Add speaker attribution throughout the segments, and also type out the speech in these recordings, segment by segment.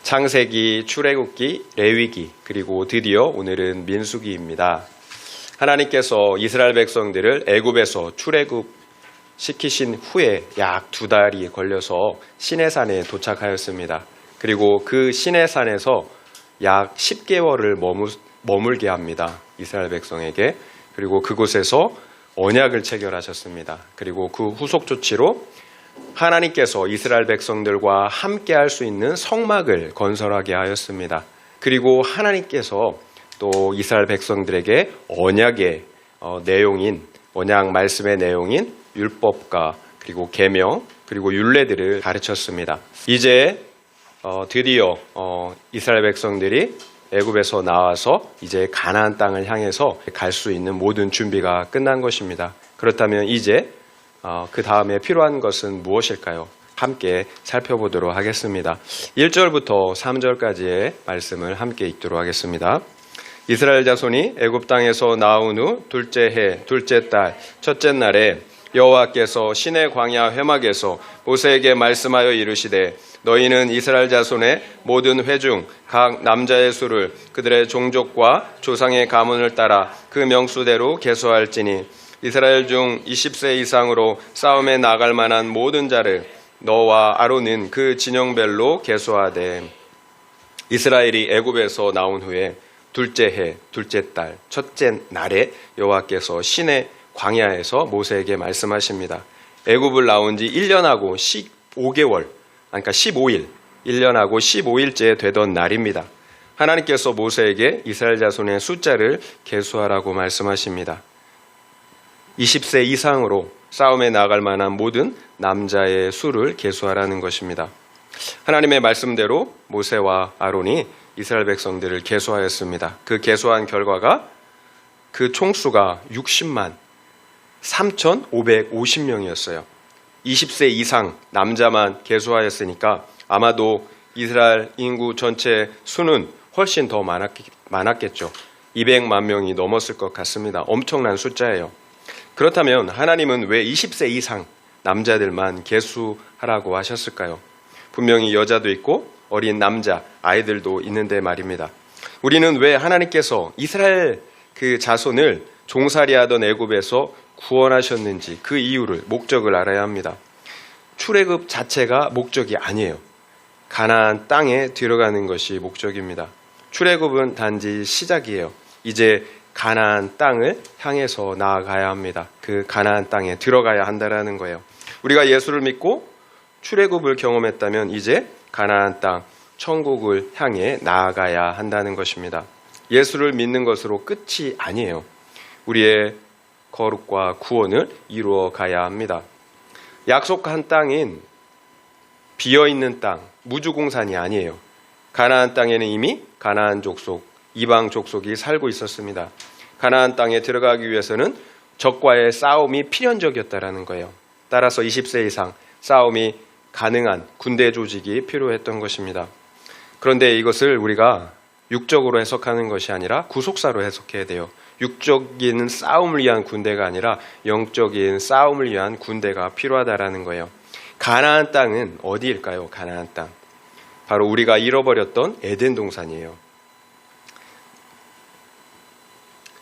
Speaker 1: 창세기, 출애굽기, 레위기, 그리고 드디어 오늘은 민수기입니다. 하나님께서 이스라엘 백성들을 애굽에서 출애굽시키신 후에 약 2달이 걸려서 시내산에 도착하였습니다. 그리고 그 시내산에서 약 10개월을 머물게 합니다. 이스라엘 백성에게. 그리고 그곳에서 언약을 체결하셨습니다. 그리고 그 후속 조치로 하나님께서 이스라엘 백성들과 함께 할 수 있는 성막을 건설하게 하였습니다. 그리고 하나님께서 또 이스라엘 백성들에게 언약의 내용인, 언약 말씀의 내용인 율법과 그리고 계명 그리고 율례들을 가르쳤습니다. 이제 드디어 이스라엘 백성들이 애굽에서 나와서 이제 가나안 땅을 향해서 갈 수 있는 모든 준비가 끝난 것입니다. 그렇다면 이제 그 다음에 필요한 것은 무엇일까요? 함께 살펴보도록 하겠습니다. 1절부터 3절까지의 말씀을 함께 읽도록 하겠습니다. 이스라엘 자손이 애굽 땅에서 나온 후 둘째 해, 둘째 달, 첫째 날에 여호와께서 시내 광야 회막에서 모세에게 말씀하여 이르시되 너희는 이스라엘 자손의 모든 회중 각 남자의 수를 그들의 종족과 조상의 가문을 따라 그 명수대로 계수할지니 이스라엘 중 20세 이상으로 싸움에 나갈 만한 모든 자를 너와 아론은 그 진영별로 계수하되 이스라엘이 애굽에서 나온 후에 둘째 해, 둘째 달, 첫째 날에 여호와께서 시내 광야에서 모세에게 말씀하십니다. 애굽을 나온 지 1년하고 15개월, 그러니까 15일, 1년하고 15일째 되던 날입니다. 하나님께서 모세에게 이스라엘 자손의 숫자를 계수하라고 말씀하십니다. 20세 이상으로 싸움에 나갈 만한 모든 남자의 수를 계수하라는 것입니다. 하나님의 말씀대로 모세와 아론이 이스라엘 백성들을 계수하였습니다. 그 계수한 결과가 그 총수가 60만 3,550명이었어요. 20세 이상 남자만 계수하였으니까 아마도 이스라엘 인구 전체 수는 훨씬 더 많았겠죠. 200만 명이 넘었을 것 같습니다. 엄청난 숫자예요. 그렇다면 하나님은 왜 20세 이상 남자들만 계수하라고 하셨을까요? 분명히 여자도 있고 어린 남자, 아이들도 있는데 말입니다. 우리는 왜 하나님께서 이스라엘 그 자손을 종살이하던 애굽에서 구원하셨는지 그 이유를, 목적을 알아야 합니다. 출애굽 자체가 목적이 아니에요. 가나안 땅에 들어가는 것이 목적입니다. 출애굽은 단지 시작이에요. 이제 가나안 땅을 향해서 나아가야 합니다. 그 가나안 땅에 들어가야 한다라는 거예요. 우리가 예수를 믿고 출애굽을 경험했다면 이제 가나안 땅, 천국을 향해 나아가야 한다는 것입니다. 예수를 믿는 것으로 끝이 아니에요. 우리의 거룩과 구원을 이루어 가야 합니다. 약속한 땅인 비어있는 땅, 무주공산이 아니에요. 가나안 땅에는 이미 가나안 족속, 이방 족속이 살고 있었습니다. 가나안 땅에 들어가기 위해서는 적과의 싸움이 필연적이었다라는 거예요. 따라서 20세 이상 싸움이 가능한 군대 조직이 필요했던 것입니다. 그런데 이것을 우리가 육적으로 해석하는 것이 아니라 구속사로 해석해야 돼요. 육적인 싸움을 위한 군대가 아니라 영적인 싸움을 위한 군대가 필요하다라는 거예요. 가나안 땅은 어디일까요? 가나안 땅. 바로 우리가 잃어버렸던 에덴 동산이에요.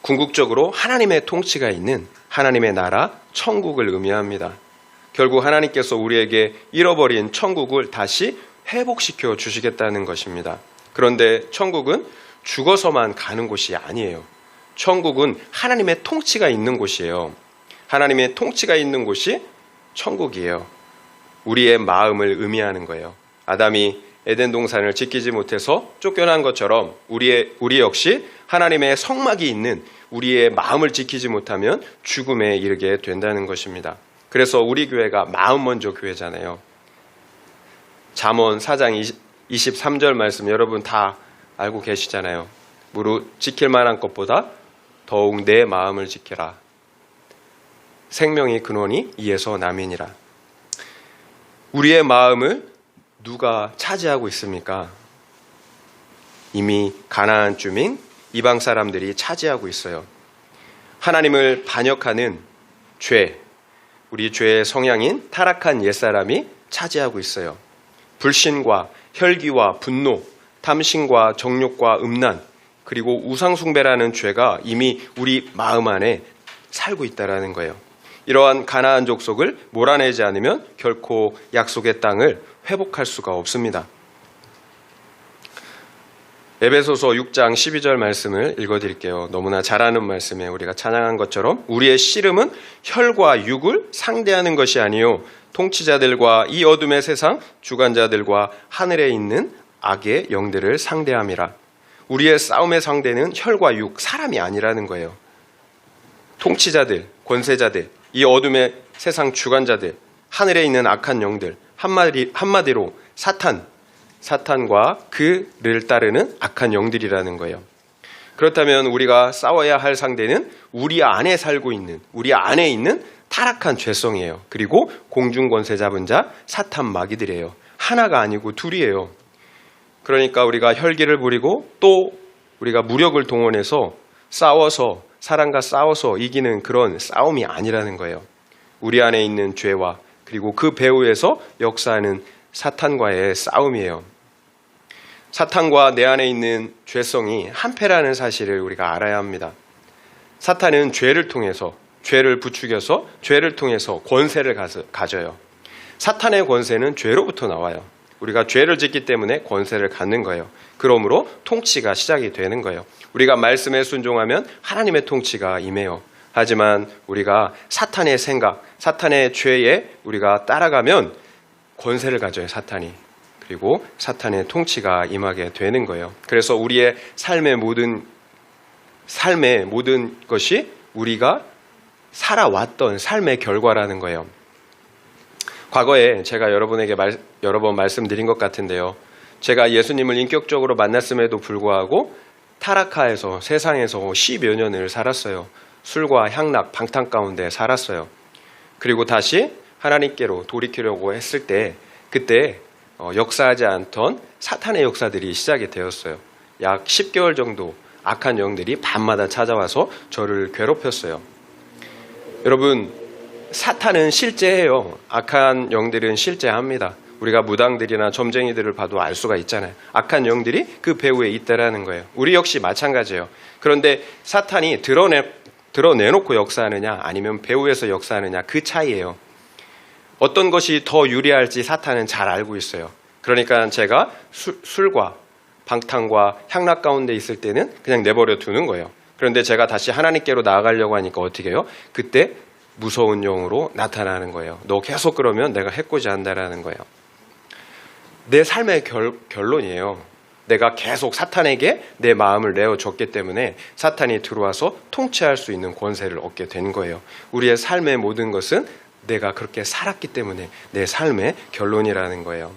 Speaker 1: 궁극적으로 하나님의 통치가 있는 하나님의 나라, 천국을 의미합니다. 결국 하나님께서 우리에게 잃어버린 천국을 다시 회복시켜 주시겠다는 것입니다. 그런데 천국은 죽어서만 가는 곳이 아니에요. 천국은 하나님의 통치가 있는 곳이에요. 하나님의 통치가 있는 곳이 천국이에요. 우리의 마음을 의미하는 거예요. 아담이 에덴 동산을 지키지 못해서 쫓겨난 것처럼 우리 역시 하나님의 성막이 있는 우리의 마음을 지키지 못하면 죽음에 이르게 된다는 것입니다. 그래서 우리 교회가 마음 먼저 교회잖아요. 잠언 4장 23절 말씀 여러분 다 알고 계시잖아요. 무릇 지킬 만한 것보다 더욱 내 마음을 지켜라. 생명의 근원이 이에서 남이니라. 우리의 마음을 누가 차지하고 있습니까? 이미 가나안 주민 이방 사람들이 차지하고 있어요. 하나님을 반역하는 죄, 우리 죄의 성향인 타락한 옛사람이 차지하고 있어요. 불신과 혈기와 분노, 탐심과 정욕과 음란, 그리고 우상숭배라는 죄가 이미 우리 마음 안에 살고 있다는 거예요. 이러한 가나안 족속을 몰아내지 않으면 결코 약속의 땅을 회복할 수가 없습니다. 에베소서 6장 12절 말씀을 읽어드릴게요. 너무나 잘 아는 말씀에 우리가 찬양한 것처럼 우리의 씨름은 혈과 육을 상대하는 것이 아니요 통치자들과 이 어둠의 세상 주관자들과 하늘에 있는 악의 영들을 상대함이라. 우리의 싸움의 상대는 혈과 육, 사람이 아니라는 거예요. 통치자들, 권세자들, 이 어둠의 세상 주관자들, 하늘에 있는 악한 영들, 한마디로 사탄과 그를 따르는 악한 영들이라는 거예요. 그렇다면 우리가 싸워야 할 상대는 우리 안에 살고 있는, 우리 안에 있는 타락한 죄성이에요. 그리고 공중권세 잡은 자 사탄 마귀들이에요. 하나가 아니고 둘이에요. 그러니까 우리가 혈기를 부리고 또 우리가 무력을 동원해서 싸워서 사람과 싸워서 이기는 그런 싸움이 아니라는 거예요. 우리 안에 있는 죄와 그리고 그 배후에서 역사하는 사탄과의 싸움이에요. 사탄과 내 안에 있는 죄성이 한패라는 사실을 우리가 알아야 합니다. 사탄은 죄를 통해서, 죄를 부추겨서 죄를 통해서 권세를 가져요. 사탄의 권세는 죄로부터 나와요. 우리가 죄를 짓기 때문에 권세를 갖는 거예요. 그러므로 통치가 시작이 되는 거예요. 우리가 말씀에 순종하면 하나님의 통치가 임해요. 하지만 우리가 사탄의 생각, 사탄의 죄에 우리가 따라가면 권세를 가져요, 사탄이. 그리고 사탄의 통치가 임하게 되는 거예요. 그래서 우리의 삶의 모든 것이 우리가 살아왔던 삶의 결과라는 거예요. 과거에 제가 여러분에게 여러 번 말씀드린 것 같은데요. 제가 예수님을 인격적으로 만났음에도 불구하고 타락하에서 세상에서 10여 년을 살았어요. 술과 향락, 방탕 가운데 살았어요. 그리고 다시 하나님께로 돌이키려고 했을 때 그때 역사하지 않던 사탄의 역사들이 시작이 되었어요. 약 10개월 정도 악한 영들이 밤마다 찾아와서 저를 괴롭혔어요. 여러분, 사탄은 실제해요. 악한 영들은 실제합니다. 우리가 무당들이나 점쟁이들을 봐도 알 수가 있잖아요. 악한 영들이 그 배후에 있다라는 거예요. 우리 역시 마찬가지예요. 그런데 사탄이 드러내놓고 역사하느냐 아니면 배후에서 역사하느냐 그 차이예요. 어떤 것이 더 유리할지 사탄은 잘 알고 있어요. 그러니까 제가 술과 방탕과 향락 가운데 있을 때는 그냥 내버려 두는 거예요. 그런데 제가 다시 하나님께로 나아가려고 하니까 어떻게 해요? 그때 무서운 영으로 나타나는 거예요. 너 계속 그러면 내가 해코지 한다라는 거예요. 내 삶의 결론이에요. 내가 계속 사탄에게 내 마음을 내어줬기 때문에 사탄이 들어와서 통치할 수 있는 권세를 얻게 된 거예요. 우리의 삶의 모든 것은 내가 그렇게 살았기 때문에 내 삶의 결론이라는 거예요.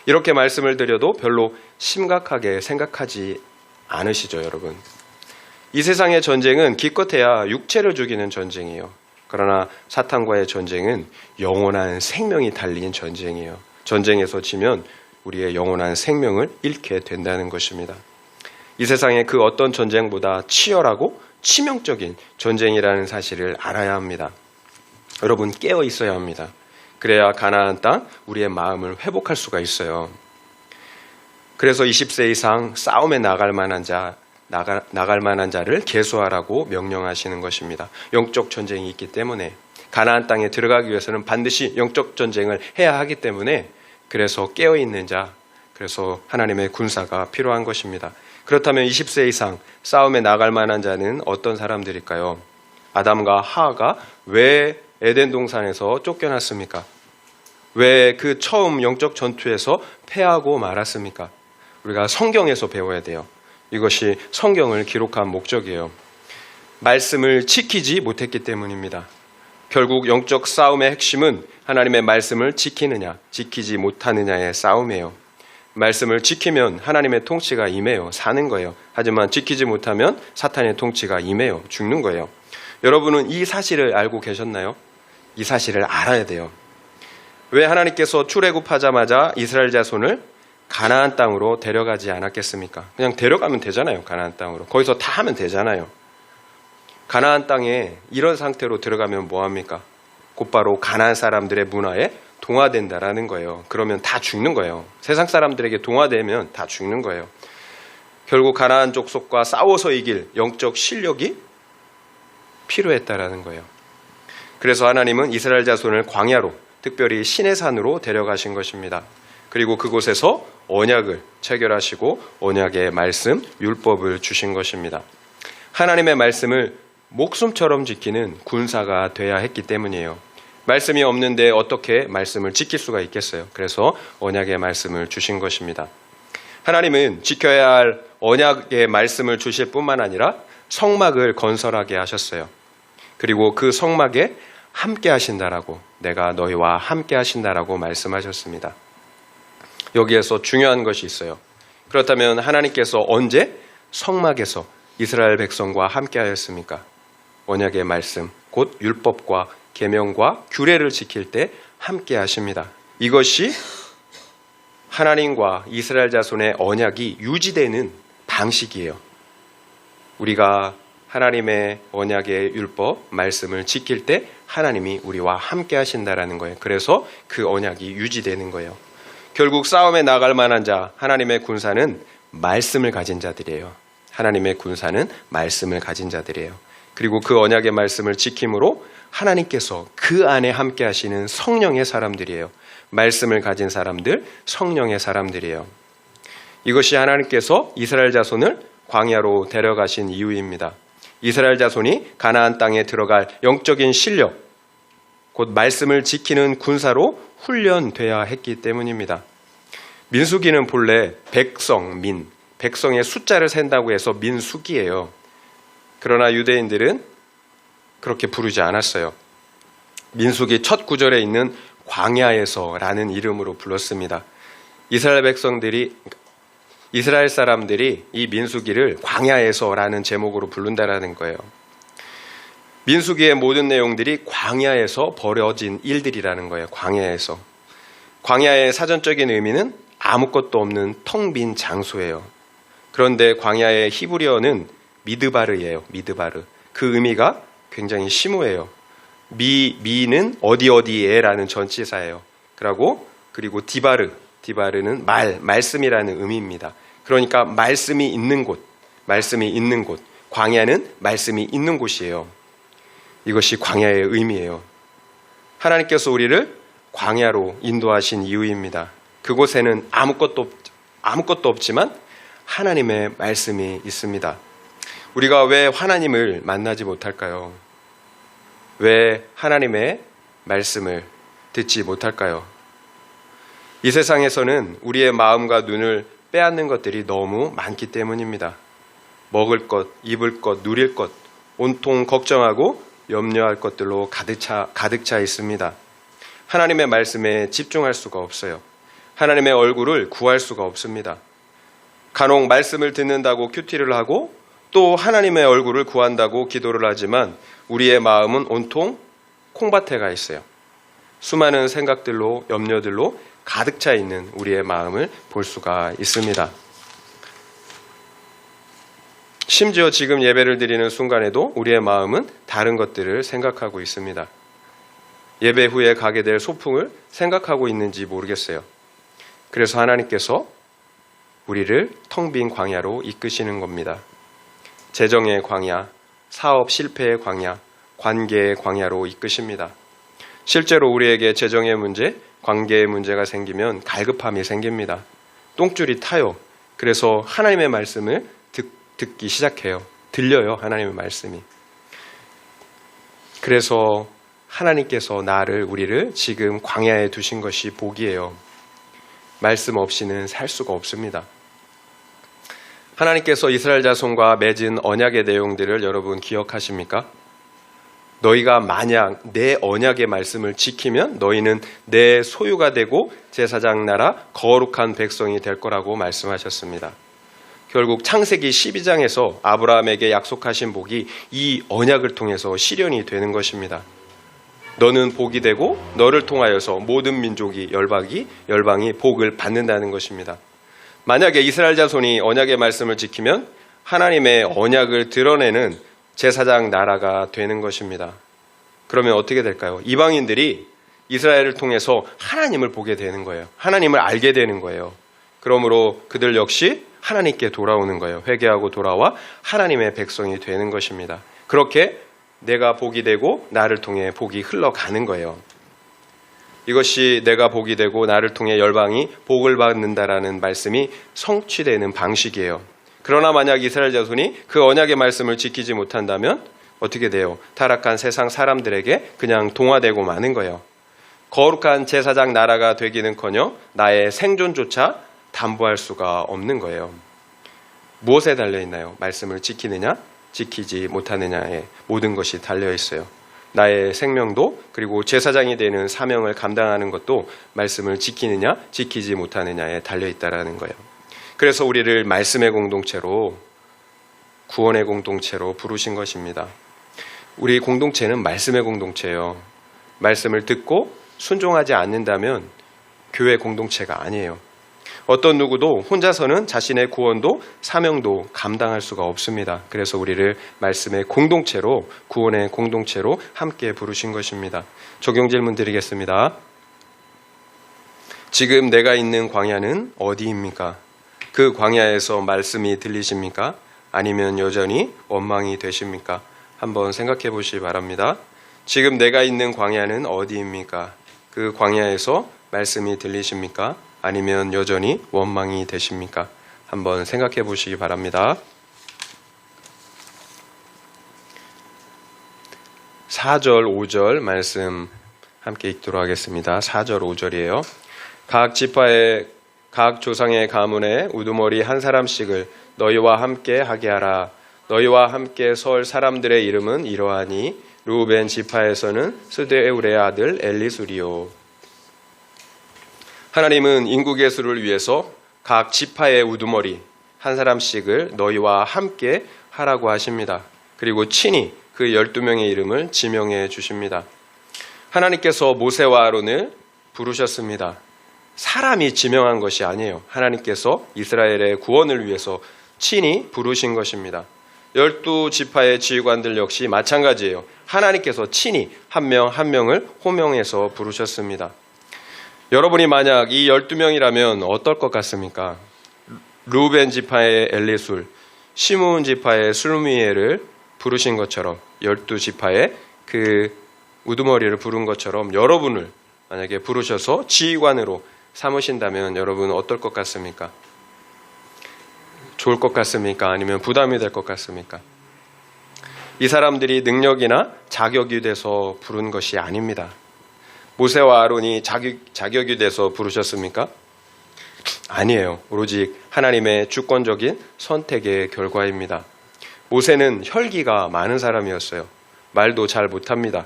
Speaker 1: 이렇게 말씀을 드려도 별로 심각하게 생각하지 않으시죠, 여러분? 이 세상의 전쟁은 기껏해야 육체를 죽이는 전쟁이에요. 그러나 사탄과의 전쟁은 영원한 생명이 달린 전쟁이에요. 전쟁에서 지면 우리의 영원한 생명을 잃게 된다는 것입니다. 이 세상의 그 어떤 전쟁보다 치열하고 치명적인 전쟁이라는 사실을 알아야 합니다. 여러분, 깨어 있어야 합니다. 그래야 가나안 땅 우리의 마음을 회복할 수가 있어요. 그래서 20세 이상 싸움에 나갈 만한 자를 계수하라고 명령하시는 것입니다. 영적 전쟁이 있기 때문에 가나안 땅에 들어가기 위해서는 반드시 영적 전쟁을 해야 하기 때문에 그래서 깨어있는 자, 그래서 하나님의 군사가 필요한 것입니다. 그렇다면 20세 이상 싸움에 나갈 만한 자는 어떤 사람들일까요? 아담과 하와가 왜 에덴 동산에서 쫓겨났습니까? 왜 그 처음 영적 전투에서 패하고 말았습니까? 우리가 성경에서 배워야 돼요. 이것이 성경을 기록한 목적이에요. 말씀을 지키지 못했기 때문입니다. 결국 영적 싸움의 핵심은 하나님의 말씀을 지키느냐, 지키지 못하느냐의 싸움이에요. 말씀을 지키면 하나님의 통치가 임해요. 사는 거예요. 하지만 지키지 못하면 사탄의 통치가 임해요. 죽는 거예요. 여러분은 이 사실을 알고 계셨나요? 이 사실을 알아야 돼요. 왜 하나님께서 출애굽하자마자 이스라엘 자손을 가나안 땅으로 데려가지 않았겠습니까? 그냥 데려가면 되잖아요. 가나안 땅으로. 거기서 다 하면 되잖아요. 가나안 땅에 이런 상태로 들어가면 뭐합니까? 곧바로 가나안 사람들의 문화에 동화된다라는 거예요. 그러면 다 죽는 거예요. 세상 사람들에게 동화되면 다 죽는 거예요. 결국 가나안 족속과 싸워서 이길 영적 실력이 필요했다라는 거예요. 그래서 하나님은 이스라엘 자손을 광야로, 특별히 시내산으로 데려가신 것입니다. 그리고 그곳에서 언약을 체결하시고 언약의 말씀, 율법을 주신 것입니다. 하나님의 말씀을 목숨처럼 지키는 군사가 돼야 했기 때문이에요. 말씀이 없는데 어떻게 말씀을 지킬 수가 있겠어요? 그래서 언약의 말씀을 주신 것입니다. 하나님은 지켜야 할 언약의 말씀을 주실 뿐만 아니라 성막을 건설하게 하셨어요. 그리고 그 성막에 함께 하신다라고, 내가 너희와 함께 하신다라고 말씀하셨습니다. 여기에서 중요한 것이 있어요. 그렇다면 하나님께서 언제 성막에서 이스라엘 백성과 함께 하였습니까? 언약의 말씀, 곧 율법과 계명과 규례를 지킬 때 함께 하십니다. 이것이 하나님과 이스라엘 자손의 언약이 유지되는 방식이에요. 우리가 하나님의 언약의 율법, 말씀을 지킬 때 하나님이 우리와 함께 하신다라는 거예요. 그래서 그 언약이 유지되는 거예요. 결국 싸움에 나갈 만한 자, 하나님의 군사는 말씀을 가진 자들이에요. 하나님의 군사는 말씀을 가진 자들이에요. 그리고 그 언약의 말씀을 지킴으로 하나님께서 그 안에 함께 하시는 성령의 사람들이에요. 말씀을 가진 사람들, 성령의 사람들이에요. 이것이 하나님께서 이스라엘 자손을 광야로 데려가신 이유입니다. 이스라엘 자손이 가나안 땅에 들어갈 영적인 실력, 곧 말씀을 지키는 군사로 훈련돼야 했기 때문입니다. 민수기는 본래 백성의 숫자를 센다고 해서 민수기예요. 그러나 유대인들은 그렇게 부르지 않았어요. 민수기 첫 구절에 있는 광야에서라는 이름으로 불렀습니다. 이스라엘 사람들이 이 민수기를 광야에서라는 제목으로 부른다라는 거예요. 민수기의 모든 내용들이 광야에서 벌어진 일들이라는 거예요. 광야에서. 광야의 사전적인 의미는 아무것도 없는 텅 빈 장소예요. 그런데 광야의 히브리어는 미드바르예요. 미드바르. 그 의미가 굉장히 심오해요. 미는 어디에라는 전치사예요. 그리고 디바르는 말씀이라는 의미입니다. 그러니까 말씀이 있는 곳, 광야는 말씀이 있는 곳이에요. 이것이 광야의 의미예요. 하나님께서 우리를 광야로 인도하신 이유입니다. 그곳에는 아무것도 없지만 하나님의 말씀이 있습니다. 우리가 왜 하나님을 만나지 못할까요? 왜 하나님의 말씀을 듣지 못할까요? 이 세상에서는 우리의 마음과 눈을 빼앗는 것들이 너무 많기 때문입니다. 먹을 것, 입을 것, 누릴 것, 온통 걱정하고 염려할 것들로 가득 차 있습니다. 하나님의 말씀에 집중할 수가 없어요. 하나님의 얼굴을 구할 수가 없습니다. 간혹 말씀을 듣는다고 큐티를 하고 또 하나님의 얼굴을 구한다고 기도를 하지만 우리의 마음은 온통 콩밭에 가 있어요. 수많은 생각들로, 염려들로 가득 차 있는 우리의 마음을 볼 수가 있습니다. 심지어 지금 예배를 드리는 순간에도 우리의 마음은 다른 것들을 생각하고 있습니다. 예배 후에 가게 될 소풍을 생각하고 있는지 모르겠어요. 그래서 하나님께서 우리를 텅 빈 광야로 이끄시는 겁니다. 재정의 광야, 사업 실패의 광야, 관계의 광야로 이끄십니다. 실제로 우리에게 재정의 문제, 관계의 문제가 생기면 갈급함이 생깁니다. 똥줄이 타요. 그래서 하나님의 말씀을 듣기 시작해요. 들려요, 하나님의 말씀이. 그래서 하나님께서 우리를 지금 광야에 두신 것이 복이에요. 말씀 없이는 살 수가 없습니다. 하나님께서 이스라엘 자손과 맺은 언약의 내용들을 여러분 기억하십니까? 너희가 만약 내 언약의 말씀을 지키면 너희는 내 소유가 되고 제사장 나라 거룩한 백성이 될 거라고 말씀하셨습니다. 결국 창세기 12장에서 아브라함에게 약속하신 복이 이 언약을 통해서 실현이 되는 것입니다. 너는 복이 되고 너를 통하여서 모든 민족이 열방이 복을 받는다는 것입니다. 만약에 이스라엘 자손이 언약의 말씀을 지키면 하나님의 언약을 드러내는 제사장 나라가 되는 것입니다. 그러면 어떻게 될까요? 이방인들이 이스라엘을 통해서 하나님을 보게 되는 거예요. 하나님을 알게 되는 거예요. 그러므로 그들 역시 하나님께 돌아오는 거예요. 회개하고 돌아와 하나님의 백성이 되는 것입니다. 그렇게 내가 복이 되고 나를 통해 복이 흘러가는 거예요. 이것이 내가 복이 되고 나를 통해 열방이 복을 받는다라는 말씀이 성취되는 방식이에요. 그러나 만약 이스라엘 자손이 그 언약의 말씀을 지키지 못한다면 어떻게 돼요? 타락한 세상 사람들에게 그냥 동화되고 마는 거예요. 거룩한 제사장 나라가 되기는커녕 나의 생존조차 담보할 수가 없는 거예요. 무엇에 달려있나요? 말씀을 지키느냐, 지키지 못하느냐에 모든 것이 달려있어요. 나의 생명도 그리고 제사장이 되는 사명을 감당하는 것도 말씀을 지키느냐, 지키지 못하느냐에 달려있다라는 거예요. 그래서 우리를 말씀의 공동체로, 구원의 공동체로 부르신 것입니다. 우리 공동체는 말씀의 공동체예요. 말씀을 듣고 순종하지 않는다면 교회 공동체가 아니에요. 어떤 누구도 혼자서는 자신의 구원도 사명도 감당할 수가 없습니다. 그래서 우리를 말씀의 공동체로, 구원의 공동체로 함께 부르신 것입니다. 적용 질문 드리겠습니다. 지금 내가 있는 광야는 어디입니까? 그 광야에서 말씀이 들리십니까? 아니면 여전히 원망이 되십니까? 한번 생각해 보시기 바랍니다. 지금 내가 있는 광야는 어디입니까? 그 광야에서 말씀이 들리십니까? 아니면 여전히 원망이 되십니까? 한번 생각해 보시기 바랍니다. 4절, 5절 말씀 함께 읽도록 하겠습니다. 4절, 5절이에요. 각 지파의 각 조상의 가문에 우두머리 한 사람씩을 너희와 함께 하게 하라. 너희와 함께 설 사람들의 이름은 이러하니 루벤 지파에서는 스데울의 아들 엘리수리요. 하나님은 인국의 수를 위해서 각 지파의 우두머리 한 사람씩을 너희와 함께 하라고 하십니다. 그리고 친히 그 12명의 이름을 지명해 주십니다. 하나님께서 모세와 아론을 부르셨습니다. 사람이 지명한 것이 아니에요. 하나님께서 이스라엘의 구원을 위해서 친히 부르신 것입니다. 12지파의 지휘관들 역시 마찬가지예요. 하나님께서 친히 한 명 한 명을 호명해서 부르셨습니다. 여러분이 만약 이 12명이라면 어떨 것 같습니까? 루벤 지파의 엘리술, 시므온 지파의 술미엘을 부르신 것처럼 12지파의 그 우두머리를 부른 것처럼 여러분을 만약에 부르셔서 지휘관으로 삼으신다면 여러분 어떨 것 같습니까? 좋을 것 같습니까? 아니면 부담이 될 것 같습니까? 이 사람들이 능력이나 자격이 돼서 부른 것이 아닙니다. 모세와 아론이 자격이 돼서 부르셨습니까? 아니에요. 오로지 하나님의 주권적인 선택의 결과입니다. 모세는 혈기가 많은 사람이었어요. 말도 잘 못합니다.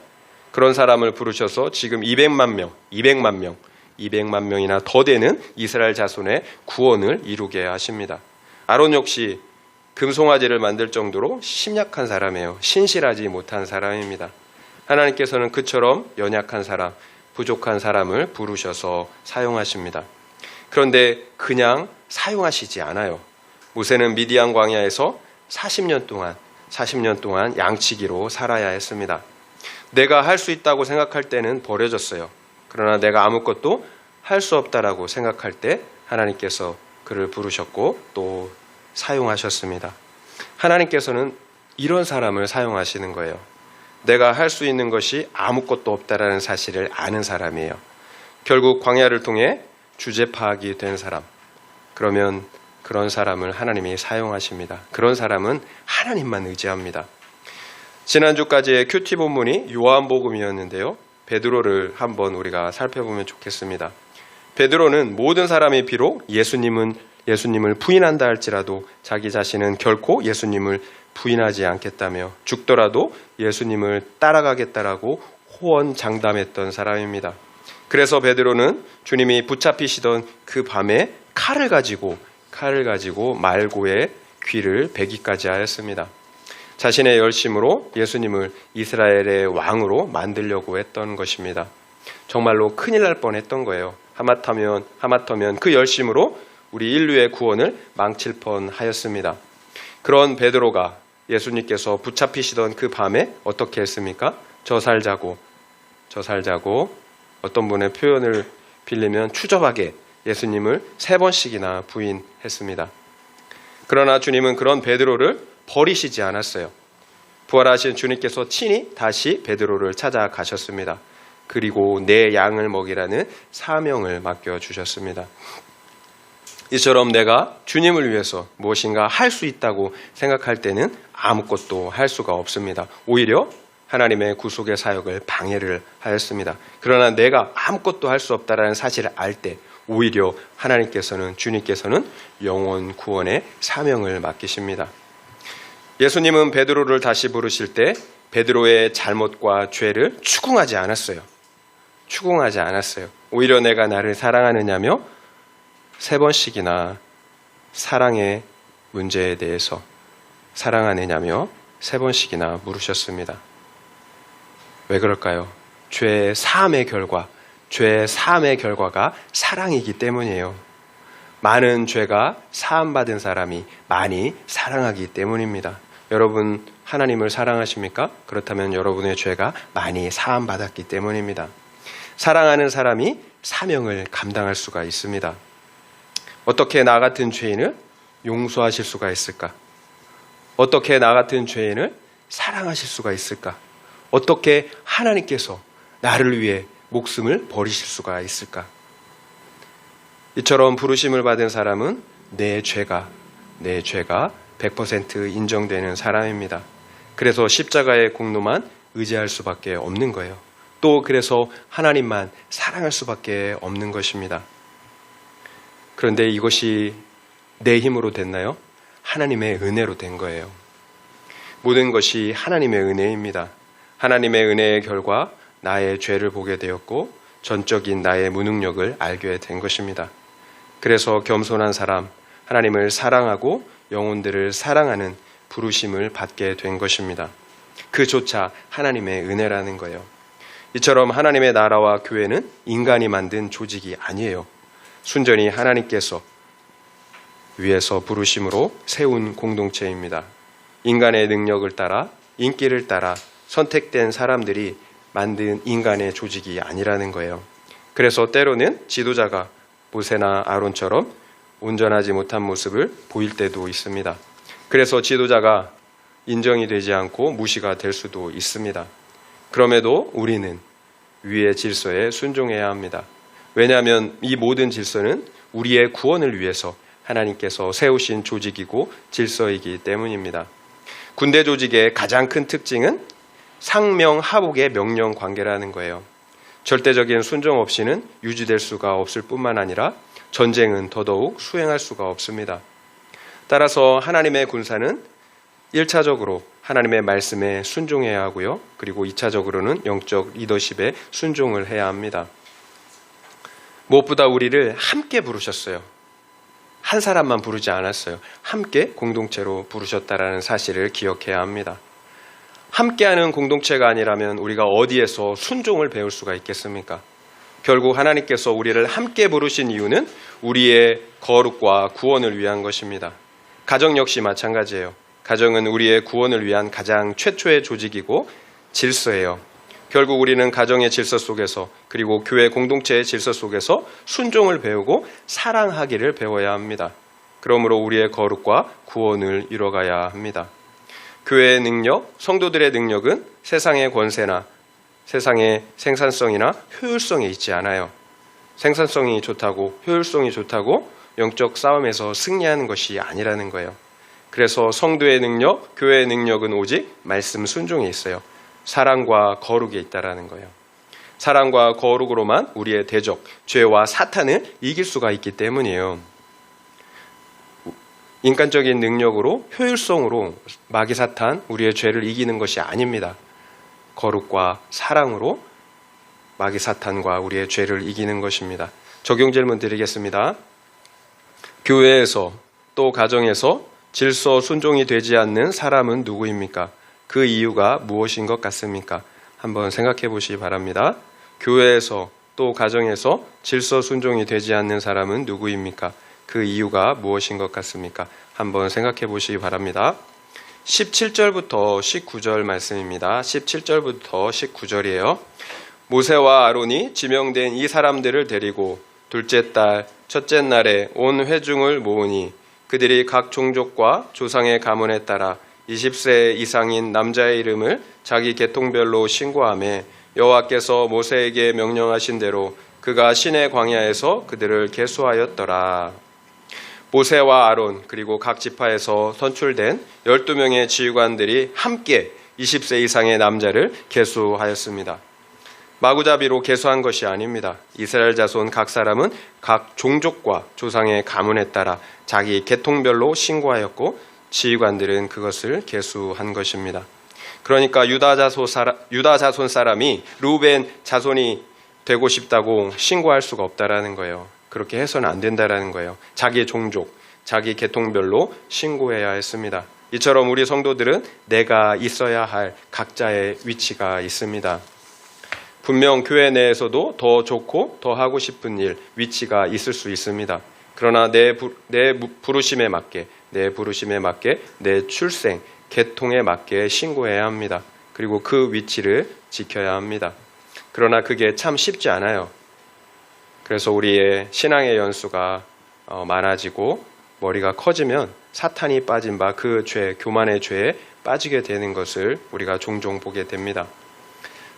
Speaker 1: 그런 사람을 부르셔서 지금 200만 명이나 더 되는 이스라엘 자손의 구원을 이루게 하십니다. 아론 역시 금송아지를 만들 정도로 심약한 사람이에요. 신실하지 못한 사람입니다. 하나님께서는 그처럼 연약한 사람, 부족한 사람을 부르셔서 사용하십니다. 그런데 그냥 사용하시지 않아요. 모세는 미디안 광야에서 40년 동안 양치기로 살아야 했습니다. 내가 할 수 있다고 생각할 때는 버려졌어요. 그러나 내가 아무것도 할 수 없다라고 생각할 때 하나님께서 그를 부르셨고 또 사용하셨습니다. 하나님께서는 이런 사람을 사용하시는 거예요. 내가 할 수 있는 것이 아무것도 없다라는 사실을 아는 사람이에요. 결국 광야를 통해 주제 파악이 된 사람. 그러면 그런 사람을 하나님이 사용하십니다. 그런 사람은 하나님만 의지합니다. 지난주까지의 큐티 본문이 요한복음이었는데요. 베드로를 한번 우리가 살펴보면 좋겠습니다. 베드로는 모든 사람이 비록 예수님을 부인한다 할지라도 자기 자신은 결코 예수님을 부인하지 않겠다며 죽더라도 예수님을 따라가겠다라고 호언장담했던 사람입니다. 그래서 베드로는 주님이 붙잡히시던 그 밤에 칼을 가지고 말고의 귀를 베기까지 하였습니다. 자신의 열심으로 예수님을 이스라엘의 왕으로 만들려고 했던 것입니다. 정말로 큰일 날 뻔했던 거예요. 하마터면 그 열심으로 우리 인류의 구원을 망칠 뻔하였습니다. 그런 베드로가 예수님께서 붙잡히시던 그 밤에 어떻게 했습니까? 저 살자고 어떤 분의 표현을 빌리면 추접하게 예수님을 3번씩이나 부인했습니다. 그러나 주님은 그런 베드로를 버리시지 않았어요. 부활하신 주님께서 친히 다시 베드로를 찾아가셨습니다. 그리고 내 양을 먹이라는 사명을 맡겨주셨습니다. 이처럼 내가 주님을 위해서 무엇인가 할 수 있다고 생각할 때는 아무것도 할 수가 없습니다. 오히려 하나님의 구속의 사역을 방해를 하였습니다. 그러나 내가 아무것도 할 수 없다는 사실을 알 때 오히려 주님께서는 영혼 구원의 사명을 맡기십니다. 예수님은 베드로를 다시 부르실 때 베드로의 잘못과 죄를 추궁하지 않았어요. 오히려 내가 나를 사랑하느냐며 3번씩이나 사랑의 문제에 대해서 사랑하느냐며 3번씩이나 물으셨습니다. 왜 그럴까요? 죄의 사함의 결과가 사랑이기 때문이에요. 많은 죄가 사함받은 사람이 많이 사랑하기 때문입니다. 여러분 하나님을 사랑하십니까? 그렇다면 여러분의 죄가 많이 사함받았기 때문입니다. 사랑하는 사람이 사명을 감당할 수가 있습니다. 어떻게 나 같은 죄인을 용서하실 수가 있을까? 어떻게 나 같은 죄인을 사랑하실 수가 있을까? 어떻게 하나님께서 나를 위해 목숨을 버리실 수가 있을까? 이처럼 부르심을 받은 사람은 내 죄가 100% 인정되는 사람입니다. 그래서 십자가의 공로만 의지할 수밖에 없는 거예요. 또 그래서 하나님만 사랑할 수밖에 없는 것입니다. 그런데 이것이 내 힘으로 됐나요? 하나님의 은혜로 된 거예요. 모든 것이 하나님의 은혜입니다. 하나님의 은혜의 결과 나의 죄를 보게 되었고 전적인 나의 무능력을 알게 된 것입니다. 그래서 겸손한 사람, 하나님을 사랑하고 영혼들을 사랑하는 부르심을 받게 된 것입니다. 그조차 하나님의 은혜라는 거예요. 이처럼 하나님의 나라와 교회는 인간이 만든 조직이 아니에요. 순전히 하나님께서 위에서 부르심으로 세운 공동체입니다. 인간의 능력을 따라 인기를 따라 선택된 사람들이 만든 인간의 조직이 아니라는 거예요. 그래서 때로는 지도자가 모세나 아론처럼 온전하지 못한 모습을 보일 때도 있습니다. 그래서 지도자가 인정이 되지 않고 무시가 될 수도 있습니다. 그럼에도 우리는 위의 질서에 순종해야 합니다. 왜냐하면 이 모든 질서는 우리의 구원을 위해서 하나님께서 세우신 조직이고 질서이기 때문입니다. 군대 조직의 가장 큰 특징은 상명하복의 명령 관계라는 거예요. 절대적인 순종 없이는 유지될 수가 없을 뿐만 아니라 전쟁은 더더욱 수행할 수가 없습니다. 따라서 하나님의 군사는 1차적으로 하나님의 말씀에 순종해야 하고요. 그리고 2차적으로는 영적 리더십에 순종을 해야 합니다. 무엇보다 우리를 함께 부르셨어요. 한 사람만 부르지 않았어요. 함께 공동체로 부르셨다라는 사실을 기억해야 합니다. 함께하는 공동체가 아니라면 우리가 어디에서 순종을 배울 수가 있겠습니까? 결국 하나님께서 우리를 함께 부르신 이유는 우리의 거룩과 구원을 위한 것입니다. 가정 역시 마찬가지예요. 가정은 우리의 구원을 위한 가장 최초의 조직이고 질서예요. 결국 우리는 가정의 질서 속에서 그리고 교회 공동체의 질서 속에서 순종을 배우고 사랑하기를 배워야 합니다. 그러므로 우리의 거룩과 구원을 이뤄가야 합니다. 교회의 능력, 성도들의 능력은 세상의 권세나 세상의 생산성이나 효율성에 있지 않아요. 생산성이 좋다고 효율성이 좋다고 영적 싸움에서 승리하는 것이 아니라는 거예요. 그래서 성도의 능력, 교회의 능력은 오직 말씀 순종에 있어요. 사랑과 거룩에 있다라는 거예요. 사랑과 거룩으로만 우리의 대적, 죄와 사탄을 이길 수가 있기 때문이에요. 인간적인 능력으로 효율성으로 마귀 사탄, 우리의 죄를 이기는 것이 아닙니다. 거룩과 사랑으로 마귀 사탄과 우리의 죄를 이기는 것입니다. 적용 질문 드리겠습니다. 교회에서 또 가정에서 질서 순종이 되지 않는 사람은 누구입니까? 그 이유가 무엇인 것 같습니까? 한번 생각해 보시기 바랍니다. 교회에서 또 가정에서 질서 순종이 되지 않는 사람은 누구입니까? 그 이유가 무엇인 것 같습니까? 한번 생각해 보시기 바랍니다. 17절부터 19절 말씀입니다. 17절부터 19절이에요. 모세와 아론이 지명된 이 사람들을 데리고 둘째 달 첫째 날에 온 회중을 모으니 그들이 각 종족과 조상의 가문에 따라 20세 이상인 남자의 이름을 자기 계통별로 신고하며 여호와께서 모세에게 명령하신 대로 그가 시내 광야에서 그들을 계수하였더라. 모세와 아론 그리고 각 지파에서 선출된 12명의 지휘관들이 함께 20세 이상의 남자를 계수하였습니다. 마구잡이로 계수한 것이 아닙니다. 이스라엘 자손 각 사람은 각 종족과 조상의 가문에 따라 자기 계통별로 신고하였고 지휘관들은 그것을 계수한 것입니다. 그러니까 유다 자손 사람이 르우벤 자손이 되고 싶다고 신고할 수가 없다라는 거예요. 그렇게 해서는 안 된다라는 거예요. 자기 종족, 자기 계통별로 신고해야 했습니다. 이처럼 우리 성도들은 내가 있어야 할 각자의 위치가 있습니다. 분명 교회 내에서도 더 좋고 더 하고 싶은 일, 위치가 있을 수 있습니다. 그러나 내 부르심에 맞게, 내 출생, 계통에 맞게 신고해야 합니다. 그리고 그 위치를 지켜야 합니다. 그러나 그게 참 쉽지 않아요. 그래서 우리의 신앙의 연수가 많아지고 머리가 커지면 사탄이 빠진 바 그 죄, 교만의 죄에 빠지게 되는 것을 우리가 종종 보게 됩니다.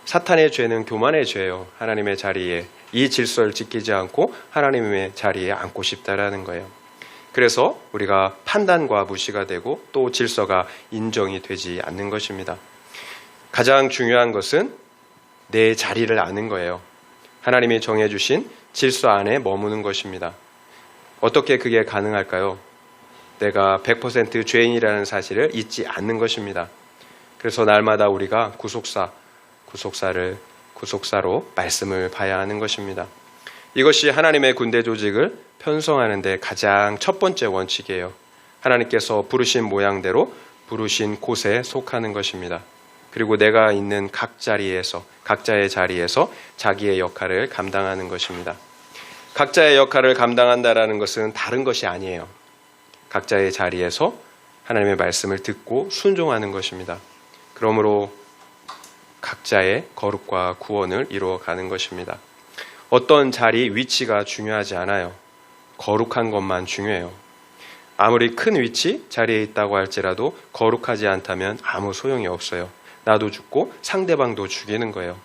Speaker 1: 사탄의 죄는 교만의 죄예요. 하나님의 자리에 이 질서를 지키지 않고 하나님의 자리에 앉고 싶다라는 거예요. 그래서 우리가 판단과 무시가 되고 또 질서가 인정이 되지 않는 것입니다. 가장 중요한 것은 내 자리를 아는 거예요. 하나님이 정해주신 질서 안에 머무는 것입니다. 어떻게 그게 가능할까요? 내가 100% 죄인이라는 사실을 잊지 않는 것입니다. 그래서 날마다 우리가 구속사로 말씀을 봐야 하는 것입니다. 이것이 하나님의 군대 조직을 편성하는 데 가장 첫 번째 원칙이에요. 하나님께서 부르신 모양대로 부르신 곳에 속하는 것입니다. 그리고 내가 있는 각자의 자리에서 자기의 역할을 감당하는 것입니다. 각자의 역할을 감당한다라는 것은 다른 것이 아니에요. 각자의 자리에서 하나님의 말씀을 듣고 순종하는 것입니다. 그러므로 각자의 거룩과 구원을 이루어가는 것입니다. 어떤 자리, 위치가 중요하지 않아요. 거룩한 것만 중요해요. 아무리 큰 위치, 자리에 있다고 할지라도 거룩하지 않다면 아무 소용이 없어요. 나도 죽고 상대방도 죽이는 거예요.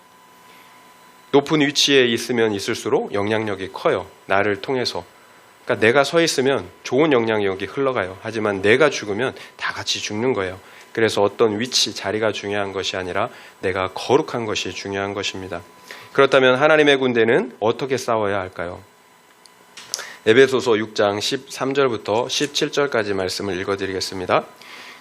Speaker 1: 높은 위치에 있으면 있을수록 영향력이 커요. 나를 통해서. 그러니까 내가 서 있으면 좋은 영향력이 흘러가요. 하지만 내가 죽으면 다 같이 죽는 거예요. 그래서 어떤 위치, 자리가 중요한 것이 아니라 내가 거룩한 것이 중요한 것입니다. 그렇다면 하나님의 군대는 어떻게 싸워야 할까요? 에베소서 6장 13절부터 17절까지 말씀을 읽어드리겠습니다.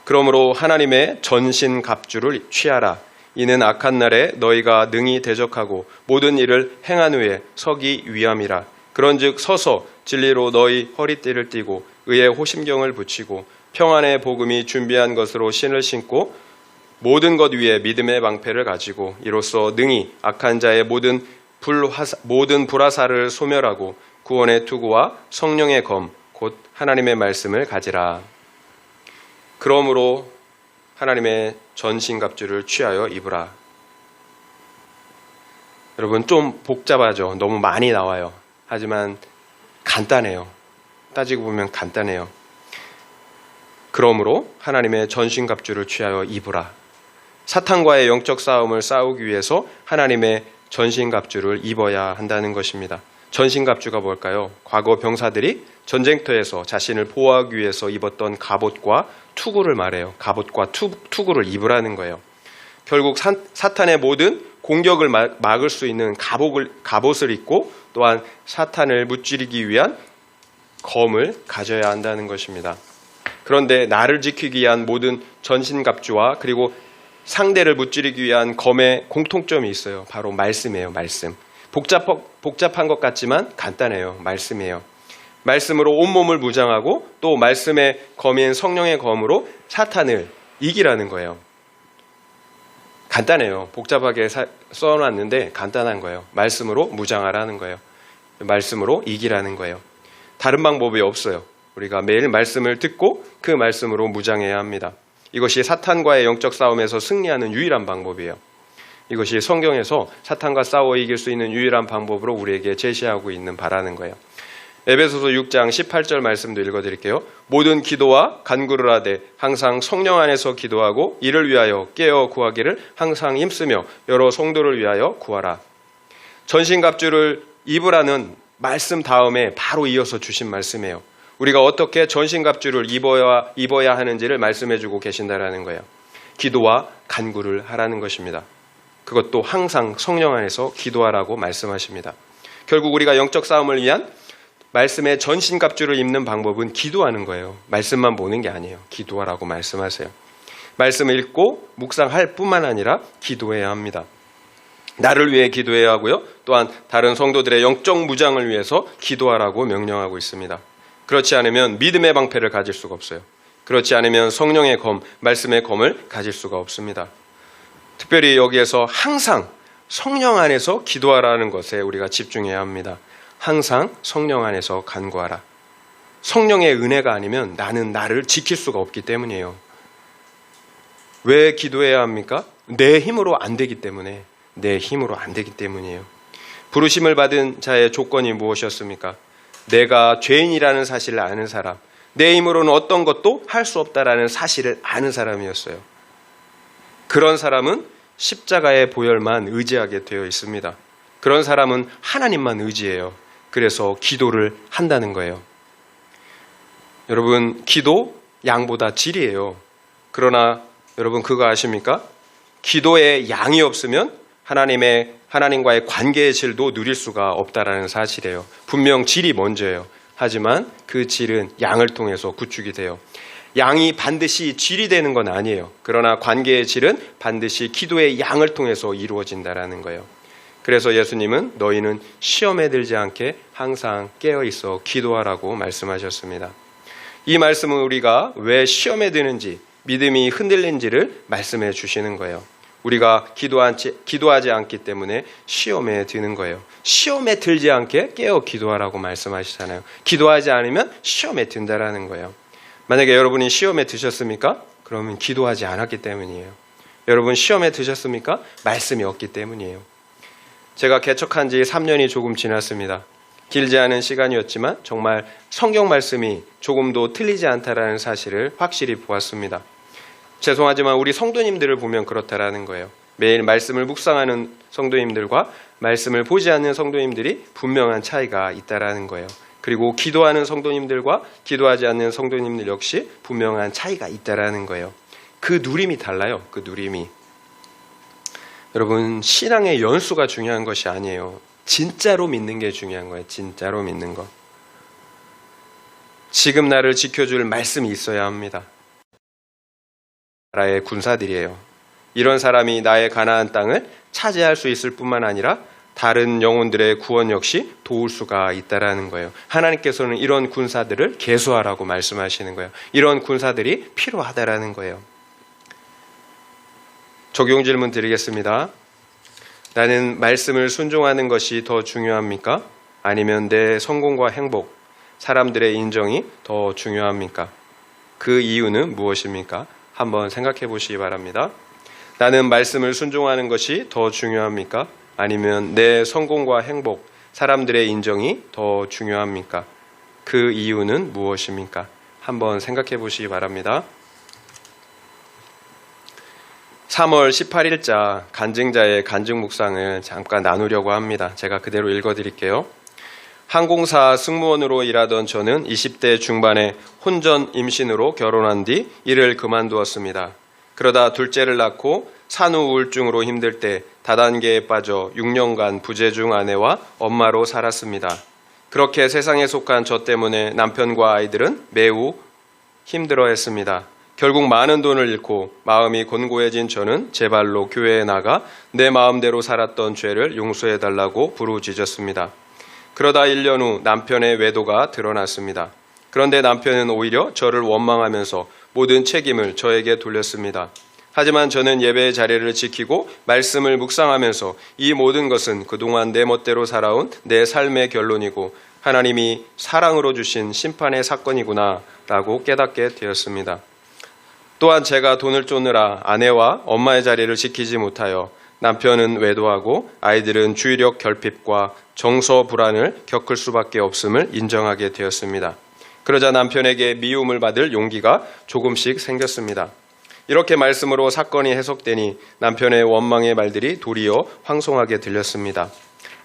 Speaker 1: 그러므로 하나님의 전신갑주를 취하라. 이는 악한 날에 너희가 능히 대적하고 모든 일을 행한 후에 서기 위함이라. 그런즉 서서 진리로 너희 허리띠를 띠고 의의 호심경을 붙이고 평안의 복음이 준비한 것으로 신을 신고 모든 것 위에 믿음의 방패를 가지고 이로써 능히 악한 자의 모든 불화살을 소멸하고 구원의 투구와 성령의 검 곧 하나님의 말씀을 가지라. 그러므로 하나님의 전신갑주를 취하여 입으라. 여러분 좀 복잡하죠. 너무 많이 나와요. 하지만 간단해요. 따지고 보면 간단해요. 그러므로 하나님의 전신갑주를 취하여 입으라. 사탄과의 영적 싸움을 싸우기 위해서 하나님의 전신갑주를 입어야 한다는 것입니다. 전신갑주가 뭘까요? 과거 병사들이 전쟁터에서 자신을 보호하기 위해서 입었던 갑옷과 투구를 말해요. 갑옷과 투구를 입으라는 거예요. 결국 사탄의 모든 공격을 막을 수 있는 갑옷을 입고 또한 사탄을 무찌르기 위한 검을 가져야 한다는 것입니다. 그런데 나를 지키기 위한 모든 전신갑주와 그리고 상대를 무찌르기 위한 검의 공통점이 있어요. 바로 말씀이에요. 말씀. 복잡한 것 같지만 간단해요. 말씀이에요. 말씀으로 온몸을 무장하고 또 말씀의 검인 성령의 검으로 사탄을 이기라는 거예요. 간단해요. 복잡하게 써놨는데 간단한 거예요. 말씀으로 무장하라는 거예요. 말씀으로 이기라는 거예요. 다른 방법이 없어요. 우리가 매일 말씀을 듣고 그 말씀으로 무장해야 합니다. 이것이 사탄과의 영적 싸움에서 승리하는 유일한 방법이에요. 이것이 성경에서 사탄과 싸워 이길 수 있는 유일한 방법으로 우리에게 제시하고 있는 바라는 거예요. 에베소서 6장 18절 말씀도 읽어드릴게요. 모든 기도와 간구를 하되 항상 성령 안에서 기도하고 이를 위하여 깨어 구하기를 항상 힘쓰며 여러 성도를 위하여 구하라. 전신갑주를 입으라는 말씀 다음에 바로 이어서 주신 말씀이에요. 우리가 어떻게 전신갑주를 입어야 하는지를 말씀해주고 계신다라는 거예요. 기도와 간구를 하라는 것입니다. 그것도 항상 성령 안에서 기도하라고 말씀하십니다. 결국 우리가 영적 싸움을 위한 말씀의 전신갑주를 입는 방법은 기도하는 거예요. 말씀만 보는 게 아니에요. 기도하라고 말씀하세요. 말씀을 읽고 묵상할 뿐만 아니라 기도해야 합니다. 나를 위해 기도해야 하고요. 또한 다른 성도들의 영적 무장을 위해서 기도하라고 명령하고 있습니다. 그렇지 않으면 믿음의 방패를 가질 수가 없어요. 그렇지 않으면 성령의 검, 말씀의 검을 가질 수가 없습니다. 특별히 여기에서 항상 성령 안에서 기도하라는 것에 우리가 집중해야 합니다. 항상 성령 안에서 간구하라. 성령의 은혜가 아니면 나는 나를 지킬 수가 없기 때문이에요. 왜 기도해야 합니까? 내 힘으로 안 되기 때문에. 내 힘으로 안 되기 때문이에요. 부르심을 받은 자의 조건이 무엇이었습니까? 내가 죄인이라는 사실을 아는 사람, 내 힘으로는 어떤 것도 할 수 없다라는 사실을 아는 사람이었어요. 그런 사람은 십자가의 보혈만 의지하게 되어 있습니다. 그런 사람은 하나님만 의지해요. 그래서 기도를 한다는 거예요. 여러분, 기도 양보다 질이에요. 그러나 여러분 그거 아십니까? 기도에 양이 없으면 하나님과의 관계의 질도 누릴 수가 없다라는 사실이에요. 분명 질이 먼저예요. 하지만 그 질은 양을 통해서 구축이 돼요. 양이 반드시 질이 되는 건 아니에요. 그러나 관계의 질은 반드시 기도의 양을 통해서 이루어진다라는 거예요. 그래서 예수님은 너희는 시험에 들지 않게 항상 깨어있어 기도하라고 말씀하셨습니다. 이 말씀은 우리가 왜 시험에 드는지, 믿음이 흔들린지를 말씀해 주시는 거예요. 우리가 기도하지 않기 때문에 시험에 드는 거예요. 시험에 들지 않게 깨어 기도하라고 말씀하시잖아요. 기도하지 않으면 시험에 든다라는 거예요. 만약에 여러분이 시험에 드셨습니까? 그러면 기도하지 않았기 때문이에요. 여러분 시험에 드셨습니까? 말씀이 없기 때문이에요. 제가 개척한 지 3년이 조금 지났습니다. 길지 않은 시간이었지만 정말 성경 말씀이 조금도 틀리지 않다라는 사실을 확실히 보았습니다. 죄송하지만 우리 성도님들을 보면 그렇다라는 거예요. 매일 말씀을 묵상하는 성도님들과 말씀을 보지 않는 성도님들이 분명한 차이가 있다라는 거예요. 그리고 기도하는 성도님들과 기도하지 않는 성도님들 역시 분명한 차이가 있다라는 거예요. 그 누림이 달라요. 그 누림이. 여러분, 신앙의 연수가 중요한 것이 아니에요. 진짜로 믿는 게 중요한 거예요. 진짜로 믿는 거. 지금 나를 지켜줄 말씀이 있어야 합니다. 나라의 군사들이에요. 이런 사람이 나의 가나안 땅을 차지할 수 있을 뿐만 아니라 다른 영혼들의 구원 역시 도울 수가 있다라는 거예요. 하나님께서는 이런 군사들을 계수하라고 말씀하시는 거예요. 이런 군사들이 필요하다라는 거예요. 적용 질문 드리겠습니다. 나는 말씀을 순종하는 것이 더 중요합니까? 아니면 내 성공과 행복, 사람들의 인정이 더 중요합니까? 그 이유는 무엇입니까? 한번 생각해 보시기 바랍니다. 나는 말씀을 순종하는 것이 더 중요합니까? 아니면 내 성공과 행복, 사람들의 인정이 더 중요합니까? 그 이유는 무엇입니까? 한번 생각해 보시기 바랍니다. 3월 18일자 간증자의 간증 묵상을 잠깐 나누려고 합니다. 제가 그대로 읽어드릴게요. 항공사 승무원으로 일하던 저는 20대 중반에 혼전 임신으로 결혼한 뒤 일을 그만두었습니다. 그러다 둘째를 낳고 산후 우울증으로 힘들 때 다단계에 빠져 6년간 부재중 아내와 엄마로 살았습니다. 그렇게 세상에 속한 저 때문에 남편과 아이들은 매우 힘들어했습니다. 결국 많은 돈을 잃고 마음이 곤고해진 저는 제 발로 교회에 나가 내 마음대로 살았던 죄를 용서해달라고 부르짖었습니다. 그러다 1년 후 남편의 외도가 드러났습니다. 그런데 남편은 오히려 저를 원망하면서 모든 책임을 저에게 돌렸습니다. 하지만 저는 예배의 자리를 지키고 말씀을 묵상하면서 이 모든 것은 그동안 내 멋대로 살아온 내 삶의 결론이고 하나님이 사랑으로 주신 심판의 사건이구나 라고 깨닫게 되었습니다. 또한 제가 돈을 쫓느라 아내와 엄마의 자리를 지키지 못하여 남편은 외도하고 아이들은 주의력 결핍과 정서 불안을 겪을 수밖에 없음을 인정하게 되었습니다. 그러자 남편에게 미움을 받을 용기가 조금씩 생겼습니다. 이렇게 말씀으로 사건이 해석되니 남편의 원망의 말들이 도리어 황송하게 들렸습니다.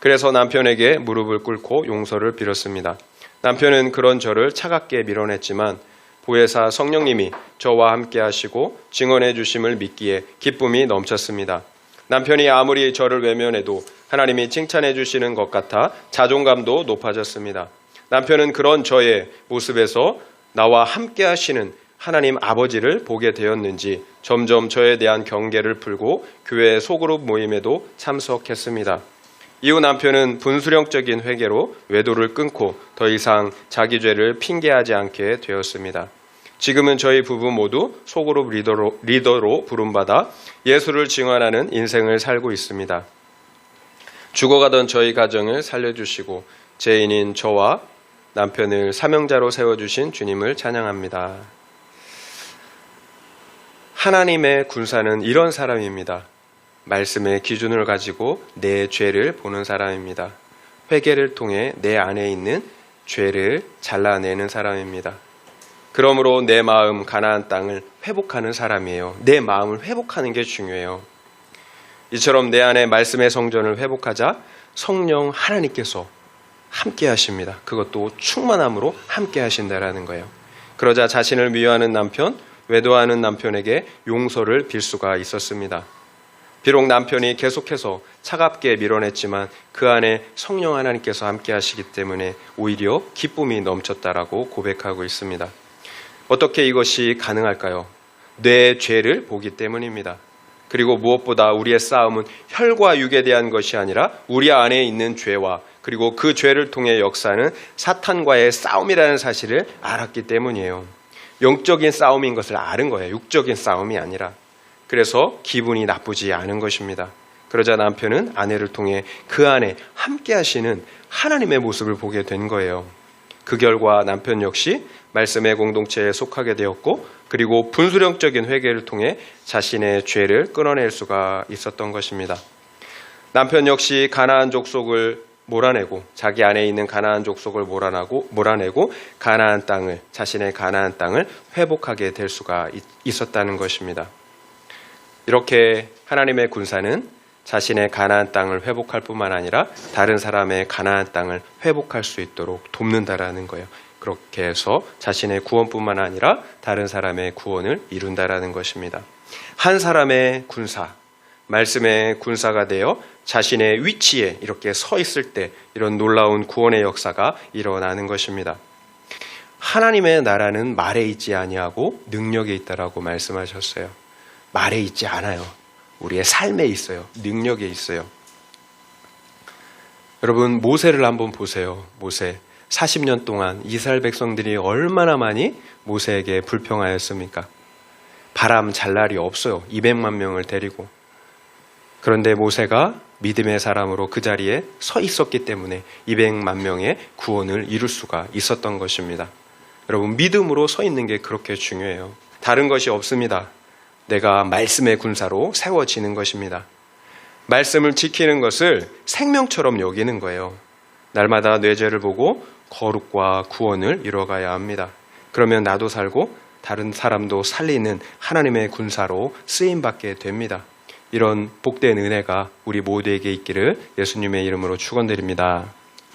Speaker 1: 그래서 남편에게 무릎을 꿇고 용서를 빌었습니다. 남편은 그런 저를 차갑게 밀어냈지만 보혜사 성령님이 저와 함께 하시고 증언해 주심을 믿기에 기쁨이 넘쳤습니다. 남편이 아무리 저를 외면해도 하나님이 칭찬해 주시는 것 같아 자존감도 높아졌습니다. 남편은 그런 저의 모습에서 나와 함께 하시는 하나님 아버지를 보게 되었는지 점점 저에 대한 경계를 풀고 교회 소그룹 모임에도 참석했습니다. 이후 남편은 분수령적인 회개로 외도를 끊고 더 이상 자기 죄를 핑계하지 않게 되었습니다. 지금은 저희 부부 모두 소그룹 리더로 부름받아 예수를 증언하는 인생을 살고 있습니다. 죽어가던 저희 가정을 살려주시고 죄인인 저와 남편을 사명자로 세워주신 주님을 찬양합니다. 하나님의 군사는 이런 사람입니다. 말씀의 기준을 가지고 내 죄를 보는 사람입니다. 회개를 통해 내 안에 있는 죄를 잘라내는 사람입니다. 그러므로 내 마음 가나안 땅을 회복하는 사람이에요. 내 마음을 회복하는 게 중요해요. 이처럼 내 안에 말씀의 성전을 회복하자 성령 하나님께서 함께 하십니다. 그것도 충만함으로 함께 하신다라는 거예요. 그러자 자신을 미워하는 남편, 외도하는 남편에게 용서를 빌 수가 있었습니다. 비록 남편이 계속해서 차갑게 밀어냈지만 그 안에 성령 하나님께서 함께 하시기 때문에 오히려 기쁨이 넘쳤다라고 고백하고 있습니다. 어떻게 이것이 가능할까요? 내 죄를 보기 때문입니다. 그리고 무엇보다 우리의 싸움은 혈과 육에 대한 것이 아니라 우리 안에 있는 죄와 그리고 그 죄를 통해 역사하는 사탄과의 싸움이라는 사실을 알았기 때문이에요. 영적인 싸움인 것을 아는 거예요. 육적인 싸움이 아니라. 그래서 기분이 나쁘지 않은 것입니다. 그러자 남편은 아내를 통해 그 안에 함께 하시는 하나님의 모습을 보게 된 거예요. 그 결과 남편 역시 말씀의 공동체에 속하게 되었고 그리고 분수령적인 회개를 통해 자신의 죄를 끊어낼 수가 있었던 것입니다. 남편 역시 가나안 족속을 몰아내고 자기 안에 있는 가나안 족속을 몰아내고 가나안 땅을 자신의 가나안 땅을 회복하게 될 수가 있었다는 것입니다. 이렇게 하나님의 군사는 자신의 가나안 땅을 회복할 뿐만 아니라 다른 사람의 가나안 땅을 회복할 수 있도록 돕는다라는 거예요. 그렇게 해서 자신의 구원뿐만 아니라 다른 사람의 구원을 이룬다라는 것입니다. 한 사람의 군사, 말씀의 군사가 되어 자신의 위치에 이렇게 서 있을 때 이런 놀라운 구원의 역사가 일어나는 것입니다. 하나님의 나라는 말에 있지 아니하고 능력에 있다라고 말씀하셨어요. 말에 있지 않아요. 우리의 삶에 있어요. 능력에 있어요. 여러분 모세를 한번 보세요. 모세 40년 동안 이스라엘 백성들이 얼마나 많이 모세에게 불평하였습니까? 바람 잘 날이 없어요. 200만 명을 데리고. 그런데 모세가 믿음의 사람으로 그 자리에 서 있었기 때문에 200만 명의 구원을 이룰 수가 있었던 것입니다. 여러분 믿음으로 서 있는 게 그렇게 중요해요. 다른 것이 없습니다. 내가 말씀의 군사로 세워지는 것입니다. 말씀을 지키는 것을 생명처럼 여기는 거예요. 날마다 내 죄를 보고 거룩과 구원을 이뤄가야 합니다. 그러면 나도 살고 다른 사람도 살리는 하나님의 군사로 쓰임받게 됩니다. 이런 복된 은혜가 우리 모두에게 있기를 예수님의 이름으로 축원드립니다.